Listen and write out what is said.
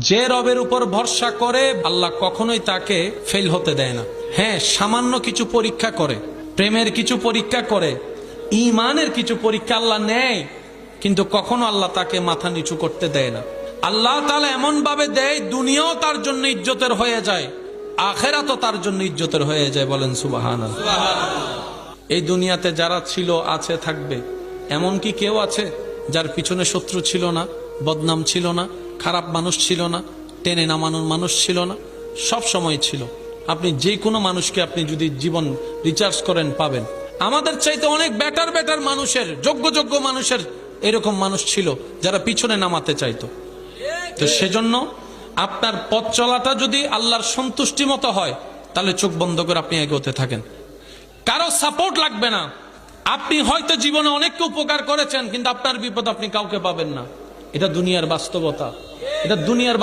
যে রবের উপর ভরসা করে আল্লাহ কখনোই তাকে ফেল হতে দেয় না। হ্যাঁ, সামান্য কিছু পরীক্ষা করে, প্রেমের কিছু পরীক্ষা করে, ঈমানের কিছু পরীক্ষা আল্লাহ নেয়, কিন্তু কখনো আল্লাহ তাকে মাথা নিচু করতে দেয় না। আল্লাহ তাআলা এমন ভাবে দেয় দুনিয়াও তার জন্য ইজ্জতের হয়ে যায়, আখিরাতও তার জন্য ইজ্জতের হয়ে যায়। বলেন সুবহানাল্লাহ। এই দুনিয়াতে যারা ছিল, আছে, থাকবে, এমন কি কেউ আছে যার পিছনে শত্রু ছিল না, বদনাম ছিল না, খারাপ মানুষ ছিল না, টেনে নামানোর মানুষ ছিল না? সব সময় ছিল। আপনি যে কোনো মানুষকে আপনি যদি জীবন রিচার্জ করেন পাবেন। আমাদের চাইতে অনেক বেটার মানুষের, যোগ্য মানুষের এরকম মানুষ ছিল যারা পিছনে নামাতে চাইতো। তো সেজন্য আপনার পথ চলাটা যদি আল্লাহর সন্তুষ্টি মতো হয়, তাহলে চোখ বন্ধ করে আপনি এগোতে থাকেন। কারো সাপোর্ট লাগবে না। আপনি হয়তো জীবনে অনেককে উপকার করেছেন, কিন্তু আপনার বিপদ আপনি কাউকে পাবেন না। এটা দুনিয়ার বাস্তবতা, এটা দুনিয়ার